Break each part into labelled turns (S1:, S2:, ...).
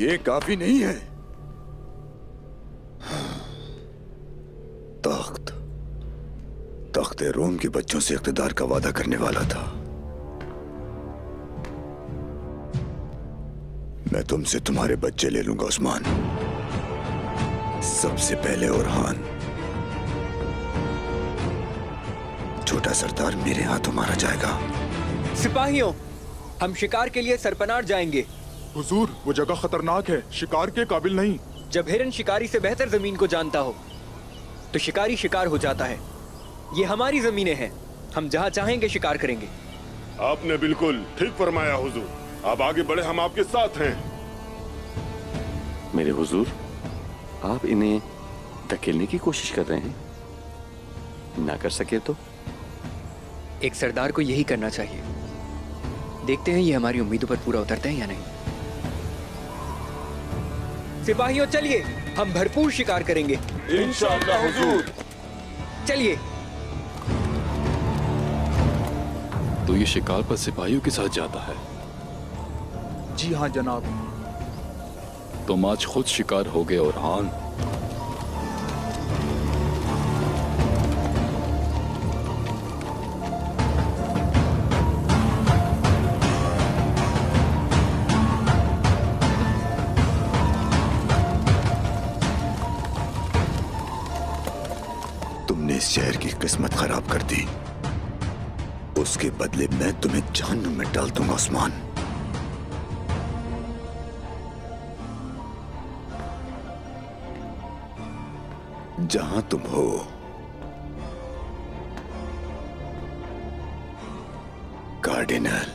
S1: ये काफी नहीं है। तख्त रोम के बच्चों से इक़्तिदार का वादा करने वाला था। मैं तुमसे तुम्हारे बच्चे ले लूंगा उस्मान। सबसे पहले ओरहान, छोटा सरदार मेरे हाथों मारा जाएगा।
S2: सिपाहियों, हम शिकार के लिए सरपनार जाएंगे।
S3: हुजूर, वो जगह खतरनाक है, शिकार के काबिल नहीं।
S2: जब हिरन शिकारी से बेहतर जमीन को जानता हो तो शिकारी शिकार हो जाता है। ये हमारी जमीनें हैं, हम जहाँ चाहेंगे शिकार करेंगे।
S4: आपने बिल्कुल ठीक फरमाया हुजूर। आप आगे बढ़े, हम आपके साथ हैं।
S5: मेरे हुजूर, आप इन्हें धकेलने की कोशिश कर रहे हैं। ना कर सके तो?
S2: एक सरदार को यही करना चाहिए। देखते हैं ये हमारी उम्मीदों पर पूरा उतरते हैं या नहीं। सिपाहियों चलिए, हम भरपूर शिकार करेंगे
S4: इंशाअल्लाह हुजूर।
S2: चलिए।
S6: तो ये शिकार पर सिपाहियों के साथ जाता है?
S3: जी हाँ जनाब।
S6: तुम आज खुद शिकार हो गए ओरहान।
S1: तुमने इस शहर की किस्मत खराब कर दी, उसके बदले मैं तुम्हें जहन्नुम में डाल दूंगा उस्मान। जहां तुम हो कार्डिनल,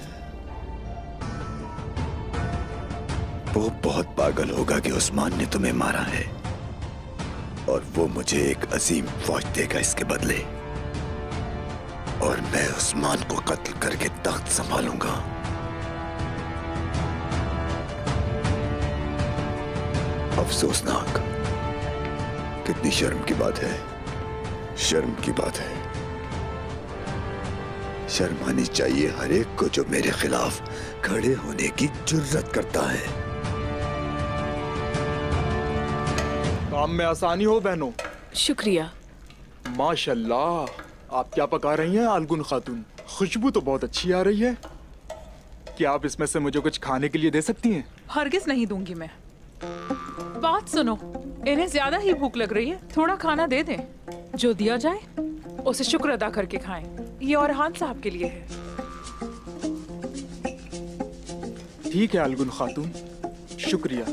S1: वो बहुत पागल होगा कि उस्मान ने तुम्हें मारा है, और वो मुझे एक अजीम फौज देगा इसके बदले, और मैं उस्मान को कत्ल करके तख्त संभालूंगा। अफसोसनाक, कितनी शर्म की बात है, शर्म की बात है। शर्म आनी चाहिए हर एक को जो मेरे खिलाफ खड़े होने की जुर्रत करता है।
S3: काम में आसानी हो बहनों।
S7: शुक्रिया।
S3: माशाल्लाह, आप क्या पका रही हैं आलगुन खातून? खुशबू तो बहुत अच्छी आ रही है। क्या आप इसमें से मुझे कुछ खाने के लिए दे सकती हैं?
S7: हरगिज नहीं दूंगी मैं। बात सुनो, इन्हें ज्यादा ही भूख लग रही है, थोड़ा खाना दे दें। जो दिया जाए उसे शुक्र अदा करके खाएं। ये ओरहान साहब के लिए है।
S3: ठीक है अलगुन खातून, शुक्रिया।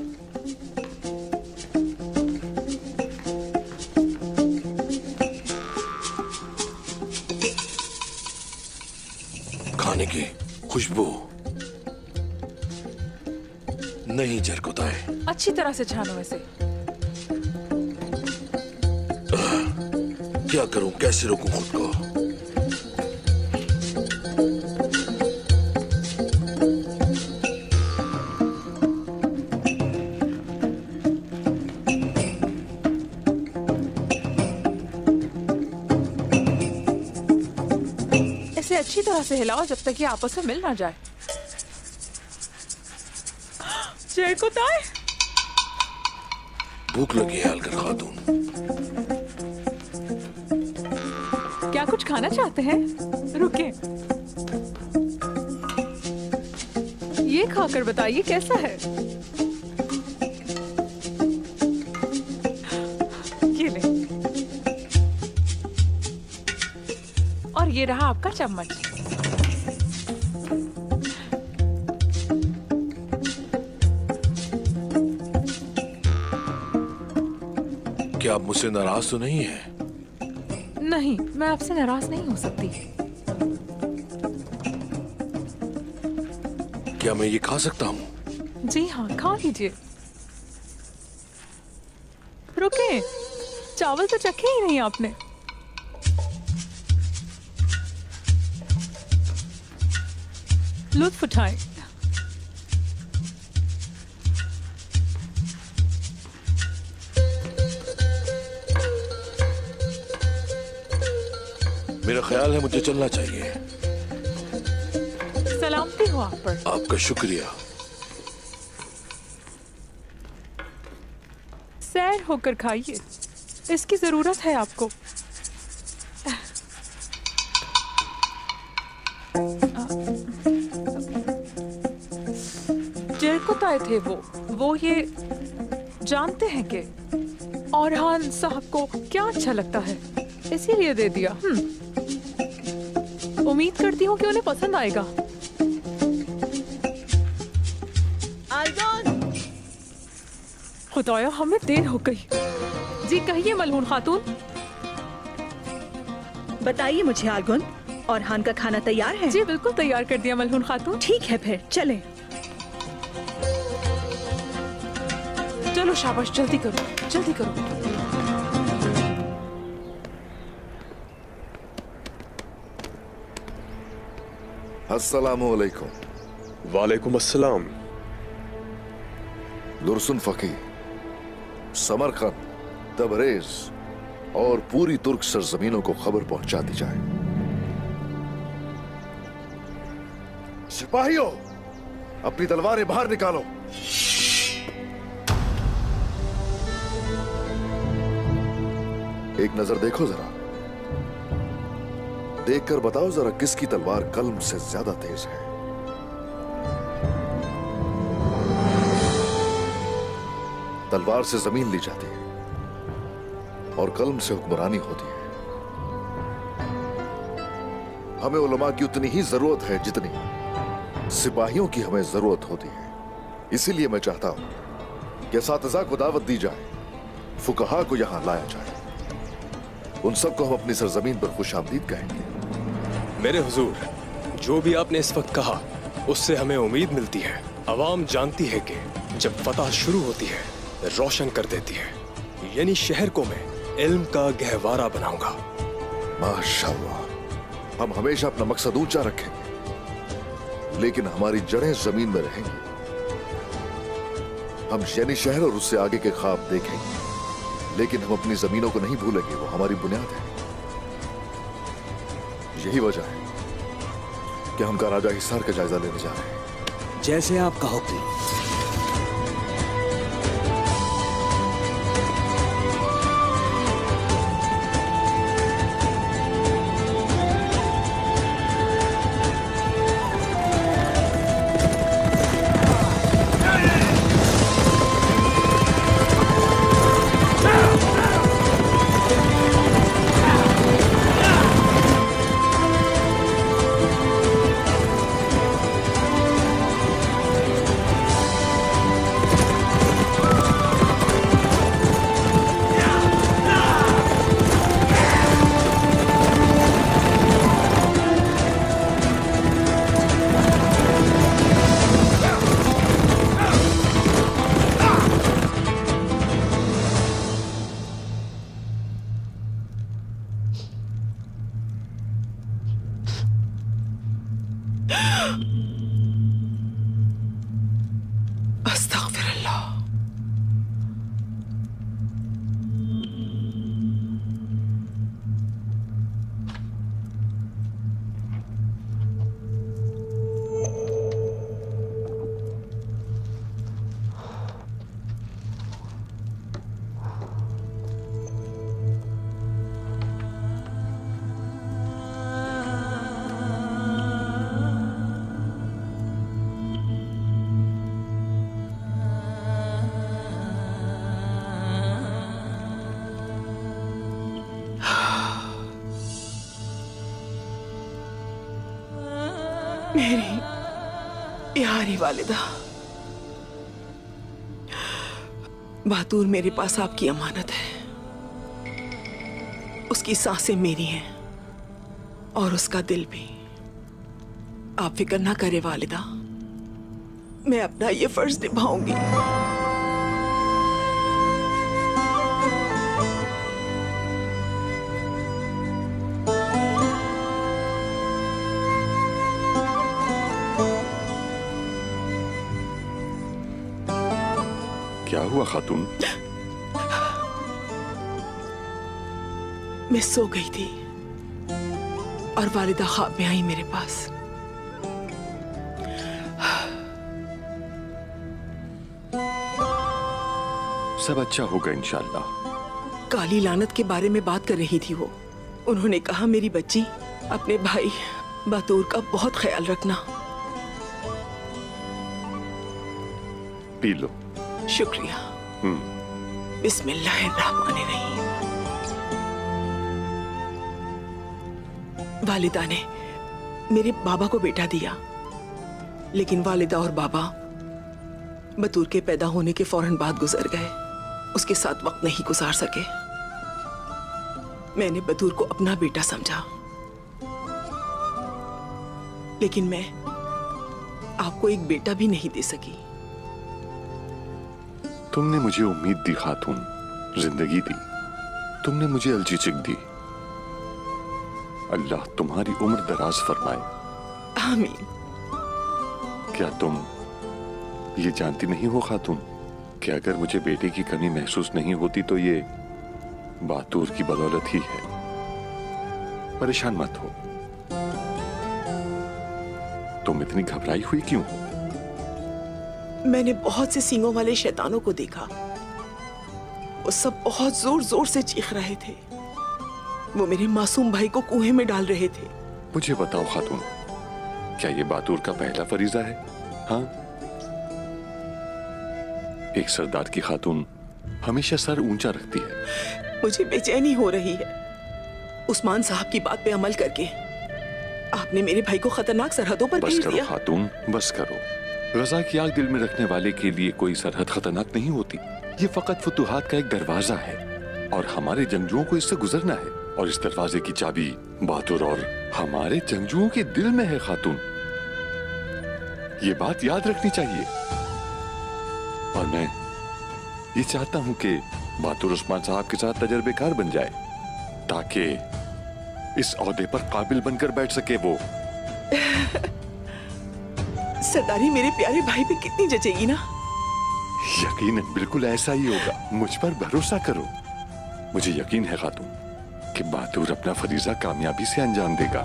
S8: खाने की खुशबू नहीं झरकोताए।
S7: अच्छी तरह से छानो इसे।
S8: क्या करूं, कैसे रोकूं खुद को?
S7: इसे अच्छी तरह से हिलाओ जब तक ये आपस में मिल ना जाए। झरकोताए,
S8: भूख लगी है अलगन खातून।
S7: क्या कुछ खाना चाहते हैं? रुके, ये खाकर बताइए कैसा है। ये ले, और ये रहा आपका चम्मच।
S8: क्या आप मुझसे नाराज तो नहीं है?
S7: नहीं, मैं आपसे नाराज नहीं हो सकती।
S8: क्या मैं ये खा सकता हूँ?
S7: जी हाँ, खा लीजिए। रुके, चावल तो चखे ही नहीं आपने। लुत्फ उठाएं।
S8: मेरा ख्याल है मुझे चलना चाहिए।
S7: सलामती हो आप पर।
S8: आपका शुक्रिया।
S7: सैर होकर खाइए, इसकी जरूरत है आपको। जरकुताए थे वो ये जानते हैं कि औरहान साहब को क्या अच्छा लगता है, इसीलिए दे दिया। उम्मीद करती हूँ कि उन्हें पसंद आएगा। खुदाया, हमें देर हो गई। जी कहिए मलहून खातून।
S9: बताइए मुझे आलगुन, औरहान का खाना तैयार है?
S7: जी बिल्कुल तैयार कर दिया मलहून खातून।
S9: ठीक है फिर चलें।
S7: चलो शाबाश, जल्दी करो जल्दी करो।
S10: अस्सलामुअलैकुम।
S11: वालेकुम अस्सलाम।
S10: दुरसुन फकी, समरकंद, तबरेज और पूरी तुर्क सरजमीनों को खबर पहुंचा दी जाए। सिपाहियों, अपनी तलवारें बाहर निकालो। एक नजर देखो जरा, देखकर बताओ जरा किसकी तलवार कल्म से ज्यादा तेज है। तलवार से जमीन ली जाती है और कल्म से हुक्मरानी होती है। हमें उलमा की उतनी ही जरूरत है जितनी सिपाहियों की हमें जरूरत होती है। इसीलिए मैं चाहता हूं कि असातिज़ा को दावत दी जाए, फुकहा को यहां लाया जाए। उन सबको हम अपनी सरजमीन पर खुशामदीद कहेंगे।
S11: मेरे हुजूर, जो भी आपने इस वक्त कहा उससे हमें उम्मीद मिलती है। अवाम जानती है कि जब फतह शुरू होती है रोशन कर देती है, यानी शहर को मैं इल्म का गहवारा बनाऊंगा।
S10: माशाअल्लाह, हम हमेशा अपना मकसद ऊंचा रखेंगे, लेकिन हमारी जड़ें जमीन में रहेंगी। हम यानी शहर और उससे आगे के ख्वाब देखेंगे, लेकिन हम अपनी जमीनों को नहीं भूलेंगे, वो हमारी बुनियाद है। यही वजह है कि हम राजा हिसार का जायजा लेने जा रहे हैं।
S12: जैसे आपका हुक्म।
S13: मेरी प्यारी वालिदा, बहादुर मेरे पास आपकी अमानत है। उसकी सांसें मेरी हैं और उसका दिल भी। आप फिक्र ना करें वालिदा, मैं अपना ये फर्ज निभाऊंगी।
S5: क्या हुआ खातून?
S13: मैं सो गई थी और वालिदा ख्वाब में आई मेरे पास।
S5: सब अच्छा होगा इंशाल्लाह।
S13: काली लानत के बारे में बात कर रही थी वो। उन्होंने कहा मेरी बच्ची अपने भाई बातूर का बहुत ख्याल रखना।
S5: P low.
S13: शुक्रिया। बिस्मिल्लाहिर्रहमानिर्रहीम। वालिदा ने मेरे बाबा को बेटा दिया, लेकिन वालिदा और बाबा बतूर के पैदा होने के फौरन बाद गुजर गए। उसके साथ वक्त नहीं गुजार सके। मैंने बतूर को अपना बेटा समझा, लेकिन मैं आपको एक बेटा भी नहीं दे सकी।
S5: तुमने मुझे उम्मीद दी खातून, जिंदगी दी। तुमने मुझे अलजीचिक दी। अल्लाह तुम्हारी उम्र दराज फरमाए।
S13: आमीन।
S5: क्या तुम ये जानती नहीं हो खातून कि अगर मुझे बेटे की कमी महसूस नहीं होती तो ये बातूर की बदौलत ही है। परेशान मत हो। तुम इतनी घबराई हुई क्यों हो?
S13: मैंने बहुत से सींगों वाले शैतानों को देखा। वो सब बहुत जोर जोर से चीख रहे थे। वो मेरे मासूम भाई को कुएं में डाल रहे थे।
S5: मुझे बताओ खातून, क्या ये बातूर का पहला फरीजा है? हाँ, एक सरदार की खातून हमेशा सर ऊंचा रखती है।
S13: मुझे बेचैनी हो रही है। उस्मान साहब की बात पे अमल करके आपने मेरे भाई को खतरनाक सरहदों पर भेज दिया।
S5: खातून बस करो। गजा की आग दिल में रखने वाले के लिए कोई सरहद खतरनाक नहीं होती। ये फकत फुतूहात का एक दरवाजा है और हमारे जंगजुओं को इससे गुजरना है। और इस दरवाजे की चाबी बातूर और हमारे जंगजुओं के दिल में है खातून। ये बात याद रखनी चाहिए। और मैं ये चाहता हूं कि बातूर उस्मान साहब के साथ तजर्बेकार बन जाए, ताकि इस ओहदे पर काबिल बनकर बैठ सके वो।
S13: सरदारी मेरे प्यारे भाई पे कितनी जचेगी ना।
S5: यकीनन बिल्कुल ऐसा ही होगा। मुझ पर भरोसा करो। मुझे यकीन है खातून कि बातूर अपना फरीजा कामयाबी से अंजाम देगा।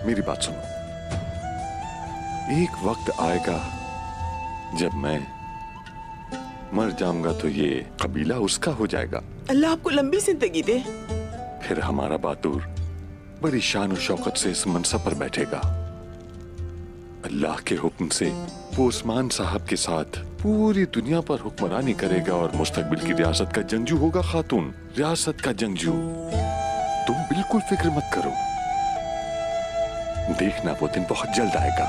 S5: मेरी बात सुनो। एक वक्त आएगा जब मैं मर जाऊंगा तो ये कबीला उसका हो जाएगा।
S13: अल्लाह आपको लंबी जिंदगी दे।
S5: फिर हमारा बातूर बड़ी शान और शौकत से इस मनसब पर बैठेगा। अल्लाह के हुक्म से वो उस्मान साहब के साथ पूरी दुनिया पर हुक्मरानी करेगा और मुस्तकबिल की रियासत का जंगजू होगा खातून। रियासत का जंगजू। तुम बिल्कुल फिक्र मत करो। देखना वो दिन बहुत जल्द आएगा।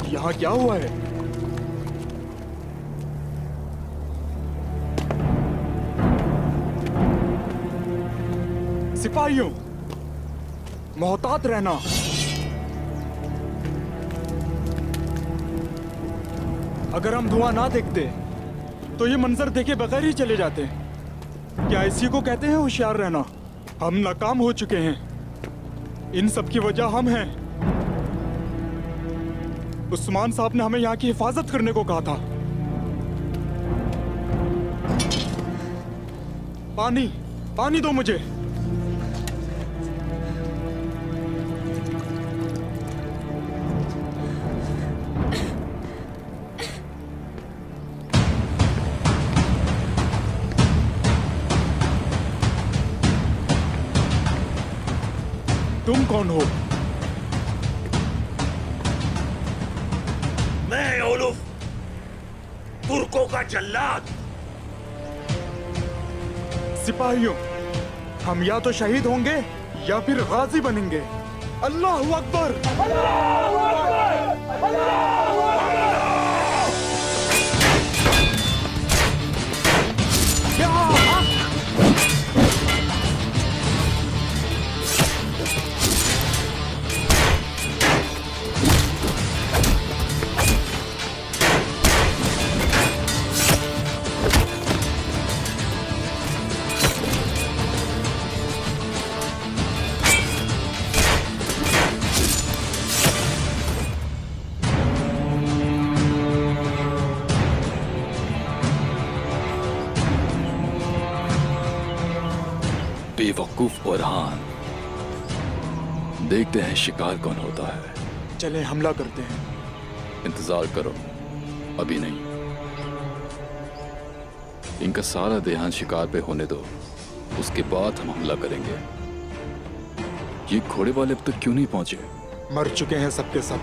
S3: यहाँ क्या हुआ है? सिपाहियों, मोहतात रहना। अगर हम धुआं ना देखते तो ये मंजर देखे बगैर ही चले जाते। क्या इसी को कहते हैं होशियार रहना? हम नाकाम हो चुके हैं। इन सब की वजह हम हैं। उस्मान साहब ने हमें यहाँ की हिफाजत करने को कहा था। पानी, पानी दो मुझे। तुम कौन हो?
S12: मैं ओलुफ, तुर्कों का जल्लाद।
S3: सिपाहियों, हम या तो शहीद होंगे या फिर गाजी बनेंगे। अल्लाहू अकबर। अल्लाहू अकबर। अल्लाहू अकबर।
S6: बेवकूफ ओरहान, देखते हैं शिकार कौन होता है।
S3: चले हमला करते हैं।
S6: इंतजार करो, अभी नहीं। इनका सारा ध्यान शिकार पे होने दो, उसके बाद हम हमला करेंगे। ये घोड़े वाले अब तक क्यों नहीं पहुंचे?
S3: मर चुके हैं सबके सब।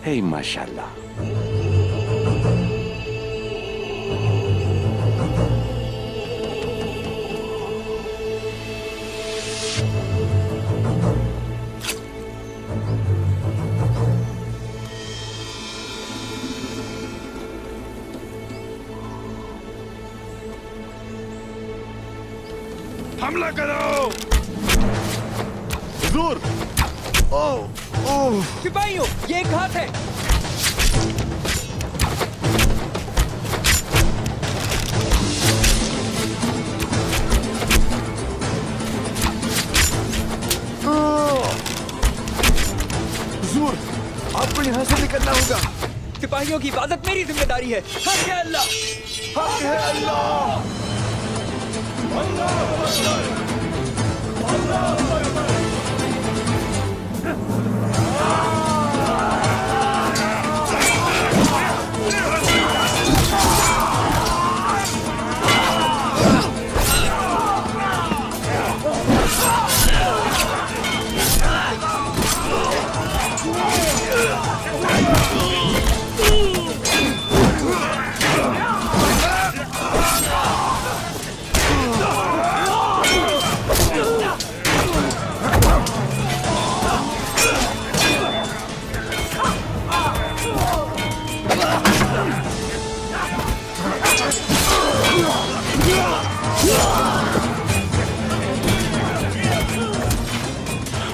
S14: हे माशाल्लाह।
S12: हमला करो।
S1: हुजूर!
S2: सिपाहियों, ये एक घात है।
S1: हुजूर, आपको यहाँ से निकलना होगा।
S2: सिपाहियों की हिफाजत मेरी जिम्मेदारी है। हक है अल्लाह,
S1: हक है अल्लाह।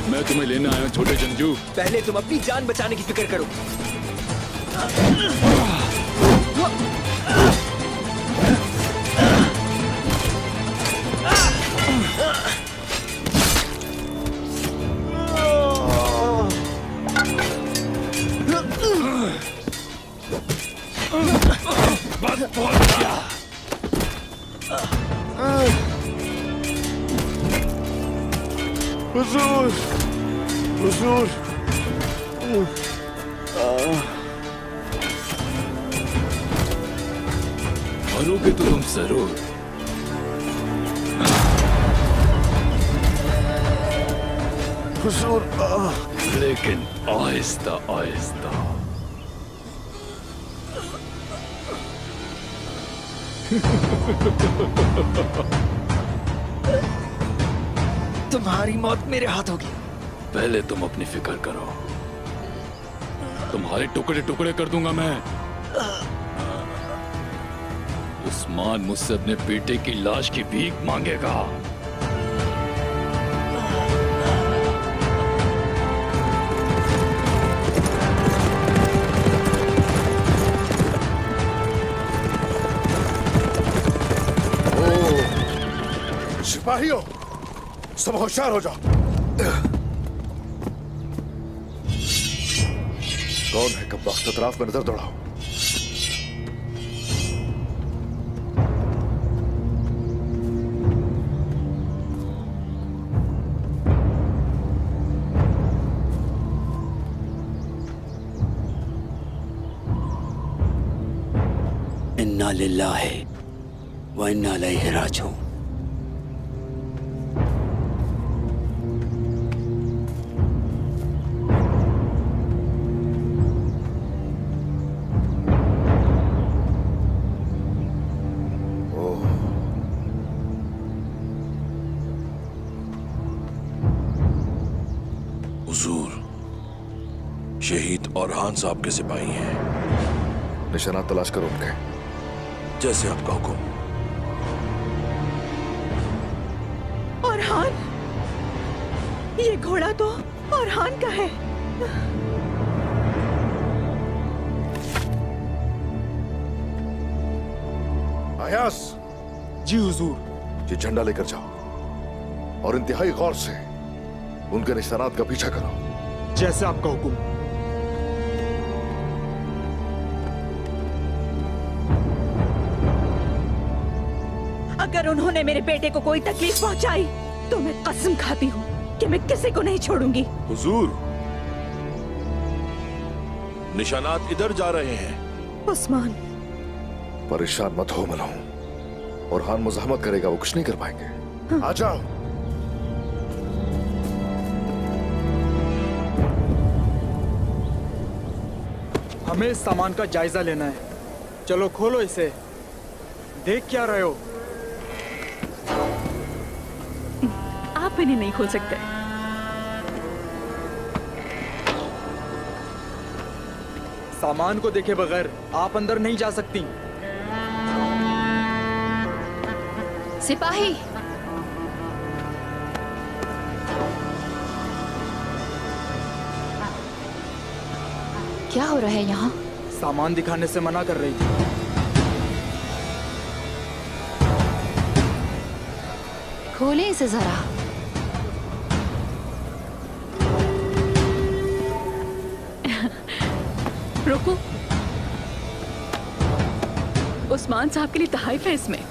S6: मैं तुम्हें लेने आया हूं छोटे जंजू।
S2: पहले तुम अपनी जान बचाने की फिक्र करो।
S12: बस बहुत किया।
S1: हुजूर! हुजूर!
S6: मरोगे तो तुम जरूर।
S1: हुजूर!
S6: लेकिन आहिस्ता आहिस्ता।
S2: तुम्हारी मौत मेरे हाथ होगी।
S6: पहले तुम अपनी फिक्र करो, तुम्हारे टुकड़े टुकड़े कर दूंगा मैं। उस्मान मुझसे अपने बेटे की लाश की भीख मांगेगा।
S10: सिपाहियों, सब होशियार हो जाओ। कौन है कब वक्त अतराफ में नजर दौड़ाओ।
S15: इन्ना लिल्लाहि व इन्ना इलैहि राजिऊन।
S8: हुजूर, शहीद औरहान साहब के सिपाही हैं।
S10: निशानात तलाश करो उनके।
S8: जैसे आपका हुक्म।
S9: औरहान, ये घोड़ा तो औरहान का है।
S10: अयास।
S3: जी हुजूर।
S10: ये झंडा लेकर जाओ और इंतहाई गौर से उनके निशानात का पीछा करो।
S3: जैसे आपका हुक्म।
S9: अगर उन्होंने मेरे बेटे को कोई तकलीफ पहुंचाई तो मैं कसम खाती हूँ कि मैं किसी को नहीं छोड़ूंगी।
S8: हुजूर, निशानात इधर जा रहे हैं।
S9: उस्मान,
S10: परेशान मत हो मलहूम। और हान मुजाहमत करेगा, वो कुछ नहीं कर पाएंगे। आ जाओ।
S3: हमें इस सामान का जायजा लेना है। चलो खोलो इसे। देख क्या रहे हो?
S9: आप इन्हें नहीं खोल सकते।
S3: सामान को देखे बगैर आप अंदर नहीं जा सकती।
S16: सिपाही, क्या हो रहा है यहाँ?
S3: सामान दिखाने से मना कर रही थी।
S16: खोले इसे जरा।
S17: रुको, उस्मान साहब के लिए तहफ़ है इसमें।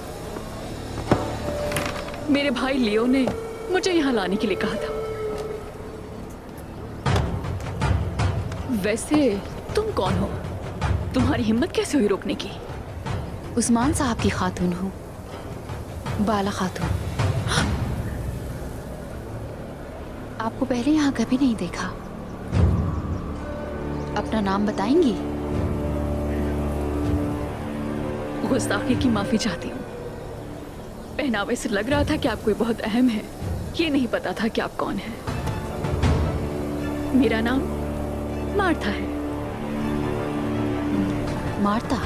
S17: मेरे भाई लियो ने मुझे यहाँ लाने के लिए कहा था। वैसे तुम कौन हो? तुम्हारी हिम्मत कैसे हुई रोकने की?
S16: उस्मान साहब की खातून हूँ, बाला खातून। आपको पहले यहाँ कभी नहीं देखा। अपना नाम बताएंगी?
S17: गुस्ताखी की माफी चाहती हूँ। पहनावे से लग रहा था कि आप कोई बहुत अहम है। ये नहीं पता था कि आप कौन हैं। मेरा नाम मार्था है।
S16: मार्था?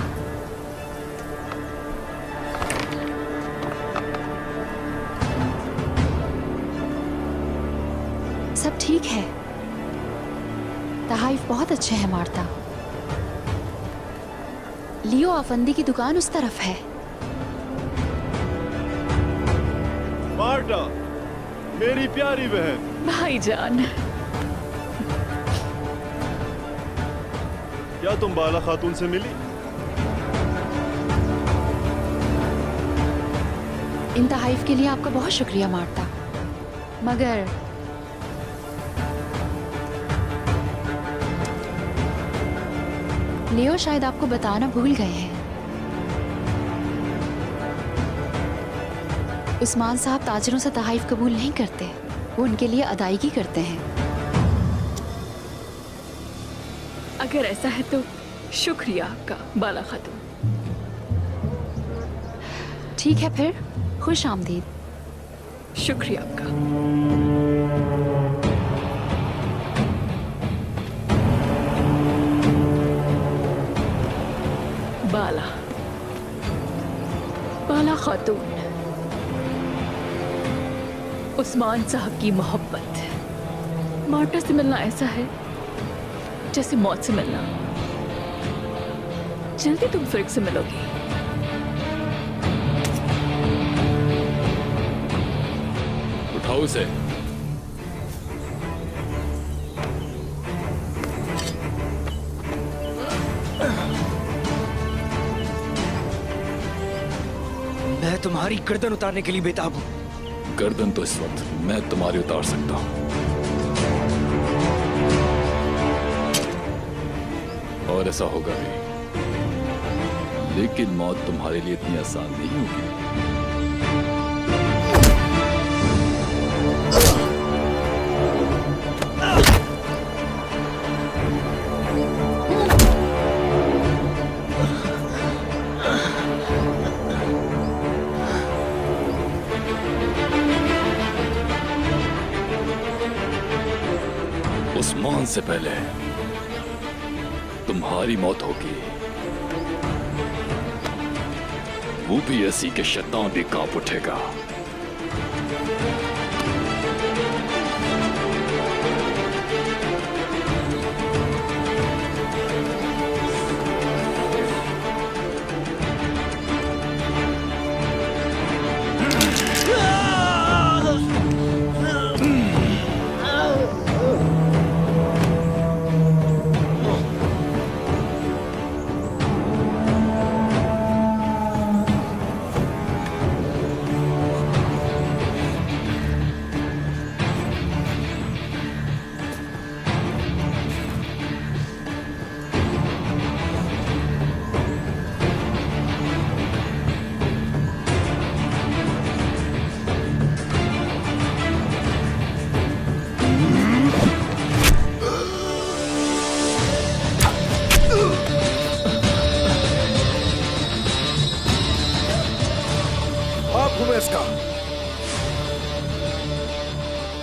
S16: सब ठीक है। तहाइफ बहुत अच्छे हैं मार्था। लियो अफंदी की दुकान उस तरफ है।
S18: मार्टा, मेरी प्यारी बहन।
S17: भाईजान,
S18: क्या तुम बाला खातून से मिली?
S16: इन तहाइफ के लिए आपका बहुत शुक्रिया मार्ता, मगर लियो शायद आपको बताना भूल गए हैं। उस्मान साहब ताजरों से तहाइफ कबूल नहीं करते, वो उनके लिए अदायगी करते हैं।
S17: अगर ऐसा है तो शुक्रिया आपका बाला खातून।
S16: ठीक है फिर, खुश आमदीद।
S17: शुक्रिया आपका। बाला खातून, उस्मान साहब की मोहब्बत। मार्टा से मिलना ऐसा है जैसे मौत से मिलना। जल्दी तुम फिर से मिलोगी।
S6: उठाओ उसे।
S2: मैं तुम्हारी गर्दन उतारने के लिए बेताब हूँ।
S6: गर्दन तो इस वक्त मैं तुम्हारी उतार सकता हूँ, और ऐसा होगा भी। लेकिन मौत तुम्हारे लिए इतनी आसान नहीं होगी। उस्मान से पहले तुम्हारी मौत होगी। वो भी ऐसी के शैतान भी कांप उठेगा।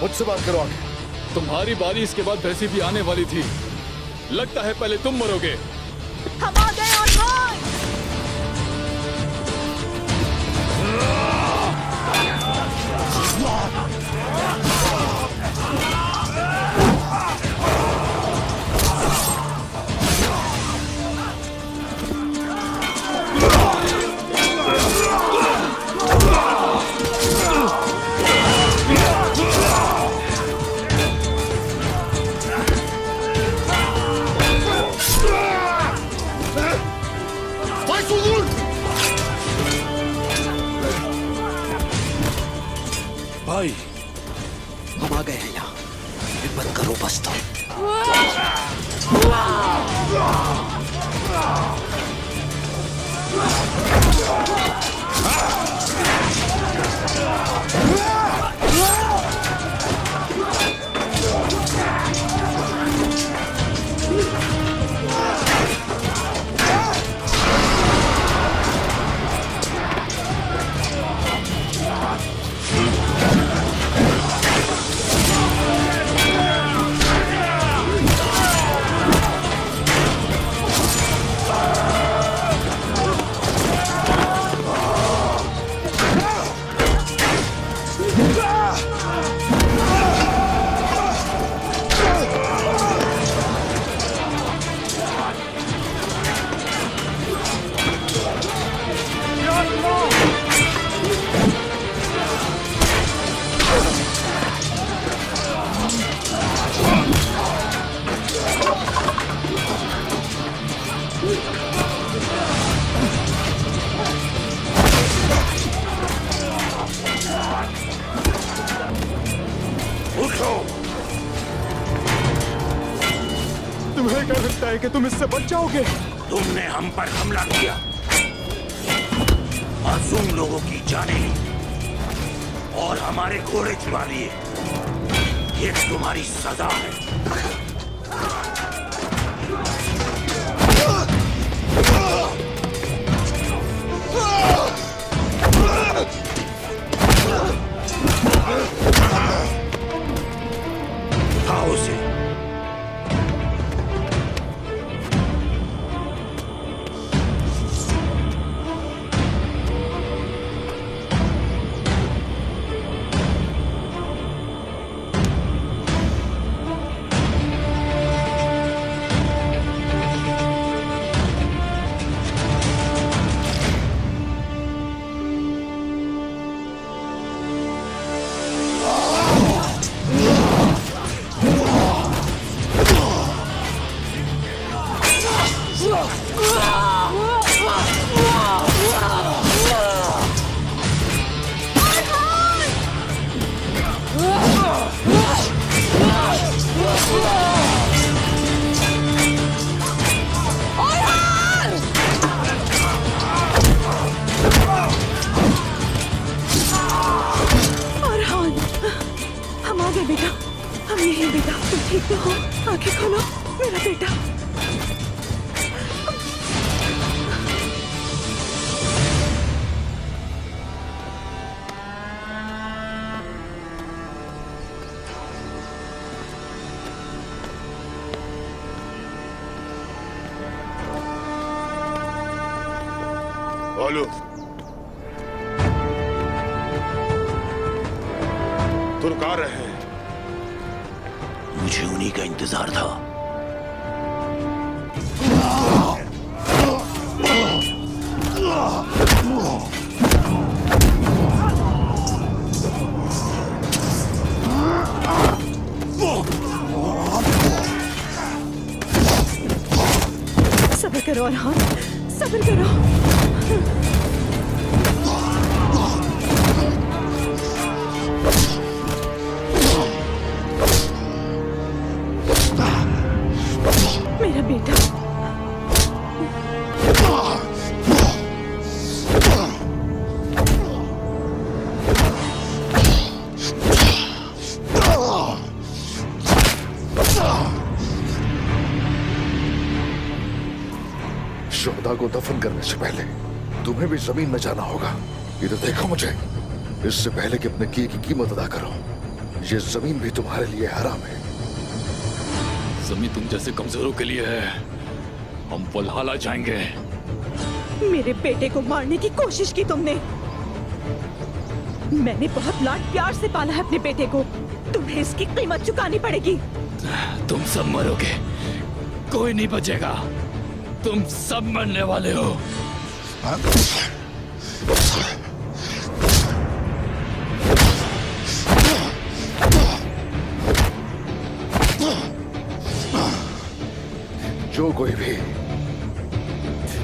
S10: मुझसे बात करो आगे।
S6: तुम्हारी बारी इसके बाद वैसी भी आने वाली थी। लगता है पहले तुम मरोगे।
S9: हम आ गए अरहान।
S15: भाई हम आ गए हैं यहाँ। हिम्मत करो बस तो।
S3: तुम्हें क्या लगता है कि तुम इससे बच जाओगे?
S8: तुमने हम पर हमला किया, मासूम लोगों की जानें ली और हमारे घोड़े चुरा लिए। ये तुम्हारी सजा है। उठाओ उसे।
S9: बेटा।
S4: बोलो, तुम कहाँ रहे हैं?
S15: मुझे उन्हीं का इंतजार था।
S9: सब्र करो अरहान, सब्र करो। मेरा बेटा।
S10: शुहदा को दफन करने से पहले तुम्हें भी जमीन में जाना होगा। इधर देखो मुझे। इससे पहले कि अपने किए की कीमत अदा करो, ये जमीन भी तुम्हारे लिए हराम है।
S6: जमीन तुम जैसे कमजोरों के लिए है। हम वल्हला जाएंगे।
S9: मेरे बेटे को मारने की कोशिश की तुमने। मैंने बहुत लाड प्यार से पाला है अपने बेटे को। तुम्हें इसकी कीमत चुकानी पड़ेगी।
S6: तुम सब मरोगे, कोई नहीं बचेगा। तुम सब मरने वाले हो।
S10: जो कोई भी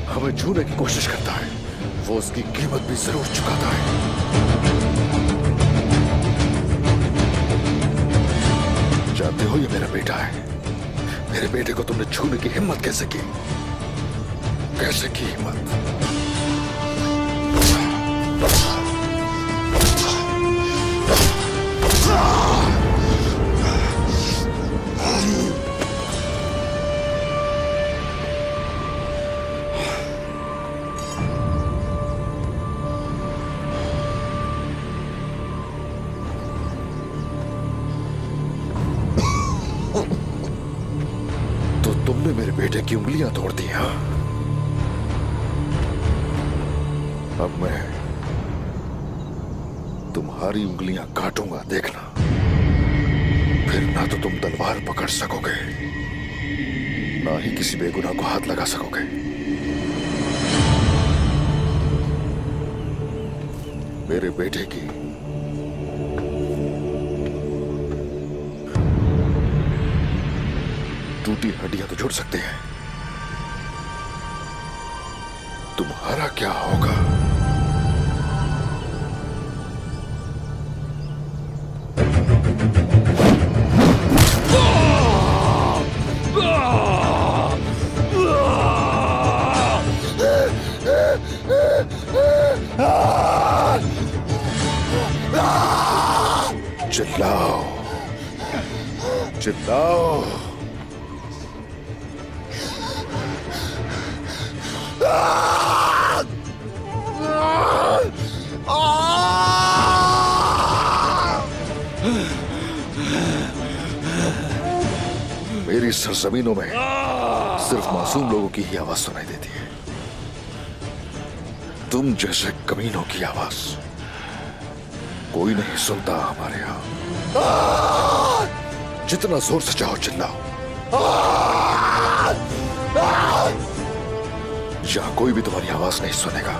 S10: हमें छूने की कोशिश करता है, वो उसकी कीमत भी जरूर चुकाता है। जानते हो, ये मेरा बेटा है। मेरे बेटे को तुमने छूने की हिम्मत कैसे की? कैसे की हिम्मत? तो तुमने मेरे बेटे की उंगलियां तोड़ दी। हाँ, अब मैं तुम्हारी उंगलियां काटूंगा, देखना। फिर ना तो तुम तलवार पकड़ सकोगे, ना ही किसी बेगुनाह को हाथ लगा सकोगे। मेरे बेटे की टूटी हड्डियां तो जुड़ सकती हैं, तुम्हारा क्या होगा? चिल्लाओ, चिल्लाओ। मेरी सरजमीनों में सिर्फ मासूम लोगों की ही आवाज सुनाई देती है। तुम जैसे कमीनों की आवाज कोई नहीं सुनता हमारे यहाँ। जितना जोर से चाहो चिल्लाओ, यहाँ कोई भी तुम्हारी आवाज नहीं सुनेगा।